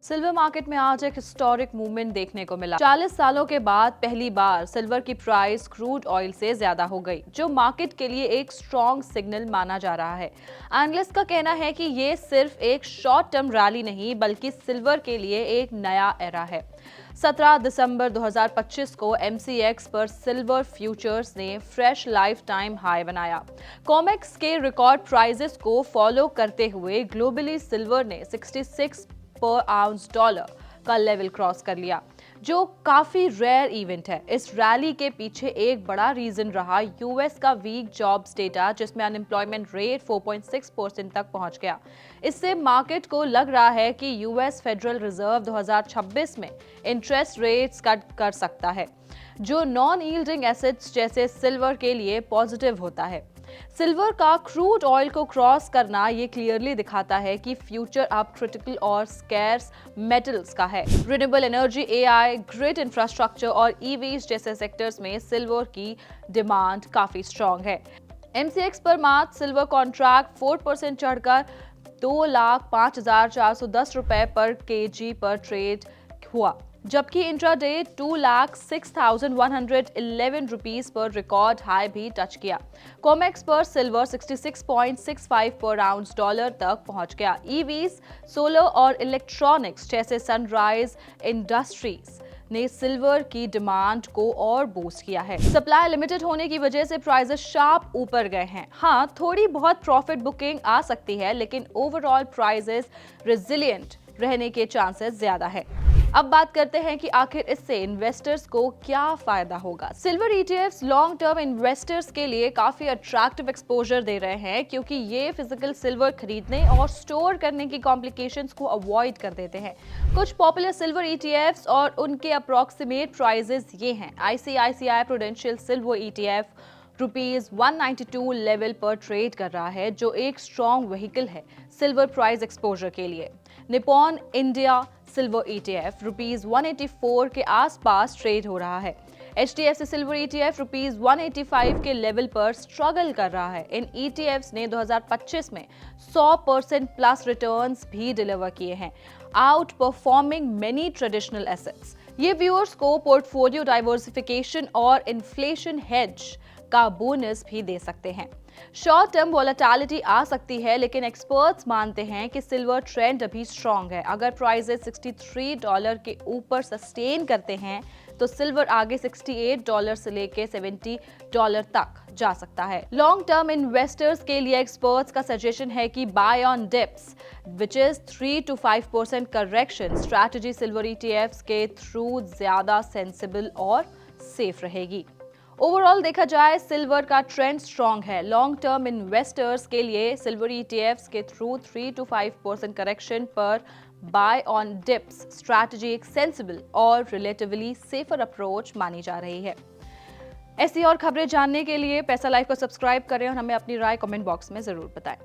Silver market में आज एक हिस्टोरिक मूवमेंट देखने को मिला। 40 सालों के बाद पहली बार सिल्वर की प्राइस क्रूड ऑयल से ज्यादा हो गई, जो मार्केट के लिए एक स्ट्रॉन्ग सिग्नल माना जा रहा है। एनालिस्ट का कहना है कि ये सिर्फ एक शॉर्ट टर्म रैली नहीं, बल्कि सिल्वर के लिए एक नया एरा है। 17 दिसंबर 2025 को MCX पर सिल्वर फ्यूचर्स ने फ्रेश लाइफ टाइम हाई बनाया। कॉमेक्स के रिकॉर्ड प्राइसेस को फॉलो करते हुए ग्लोबली सिल्वर ने 66 पर आउंस डॉलर का लेवल क्रॉस कर लिया, जो काफी रेयर इवेंट है। इस रैली के पीछे एक बड़ा रीजन रहा यूएस का वीक जॉब्स डेटा, जिसमें अनएम्प्लॉयमेंट रेट 4.6% तक पहुंच गया। इससे मार्केट को लग रहा है कि यूएस फेडरल रिजर्व 2026 में इंटरेस्ट रेट्स कट कर सकता है, जो नॉन यील्डिंग एसेट्स जैसे सिल्वर के लिए पॉजिटिव होता है। सिल्वर का क्रूड ऑयल को क्रॉस करना ये क्लियरली दिखाता है कि फ्यूचर अब क्रिटिकल और स्कैर्स मेटल्स का है। Renewable energy, AI, grid infrastructure और EVs जैसे सेक्टर्स में सिल्वर की डिमांड काफी स्ट्रॉन्ग है। MCX पर मार्च सिल्वर कॉन्ट्रैक्ट 4% चढ़कर 2,05,410 रुपए पर kg पर ट्रेड हुआ, जबकि इंट्राडे 2,06,111 रुपीस पर रिकॉर्ड हाई भी टच किया। कॉमेक्स पर सिल्वर 66.65 पर आउंस डॉलर तक पहुंच गया। EVs, सोलर और इलेक्ट्रॉनिक्स जैसे सनराइज इंडस्ट्रीज ने सिल्वर की डिमांड को और बूस्ट किया है। सप्लाई लिमिटेड होने की वजह से प्राइसेस शार्प ऊपर गए हैं। हाँ, थोड़ी बहुत प्रॉफिट बुकिंग आ सकती है, लेकिन ओवरऑल प्राइसेस रेजिलिएंट रहने के चांसेस ज्यादा है। अब बात करते हैं कि आखिर इससे इन्वेस्टर्स को क्या फायदा होगा। Silver ETFs long term investors के लिए काफी अट्रैक्टिव एक्सपोजर दे रहे हैं, क्योंकि ये फिजिकल सिल्वर खरीदने और स्टोर करने की कॉम्प्लिकेशंस को अवॉइड कर देते हैं। कुछ पॉपुलर सिल्वर ETFs और उनके अप्रॉक्सीमेट प्राइसेस ये हैं। ICICI prudential silver ETF ₹192 level पर ट्रेड कर रहा है, जो एक स्ट्रॉन्ग व्हीकल है सिल्वर प्राइस एक्सपोजर के लिए। निपॉन इंडिया सिल्वर ETF ₹184 के आसपास ट्रेड हो रहा है। HDFC सिल्वर ETF ₹185 के लेवल पर स्ट्रगल कर रहा है। इन ETFs ने 2025 में 100% प्लस रिटर्न्स भी डिलीवर किए हैं, out performing many traditional assets. ये व्यूअर्स को पोर्टफोलियो डाइवर्सिफिकेशन और इन्फ्लेशन हेज का बोनस भी दे सकते हैं। शॉर्ट टर्म वोलेटिलिटी आ सकती है, लेकिन एक्सपर्ट्स मानते हैं कि सिल्वर ट्रेंड अभी स्ट्रॉन्ग है। अगर प्राइसेस $63 के ऊपर सस्टेन करते हैं तो सिल्वर आगे $68 से लेके $70 तक जा सकता है। लॉन्ग टर्म इन्वेस्टर्स के लिए एक्सपर्ट्स का सजेशन है कि buy on dips, which is 3 to 5% correction strategy silver ETFs के थ्रू ज्यादा सेंसिबल और सेफ रहेगी। ओवरऑल देखा जाए, सिल्वर का ट्रेंड स्ट्रॉन्ग है। लॉन्ग टर्म इन्वेस्टर्स के लिए सिल्वर ETFs के थ्रू 3 to 5% करेक्शन पर बाय ऑन डिप्स स्ट्रैटेजी एक सेंसिबल और रिलेटिवली सेफर अप्रोच मानी जा रही है। ऐसी और खबरें जानने के लिए पैसा लाइव को सब्सक्राइब करें और हमें अपनी राय कमेंट बॉक्स में जरूर बताएं।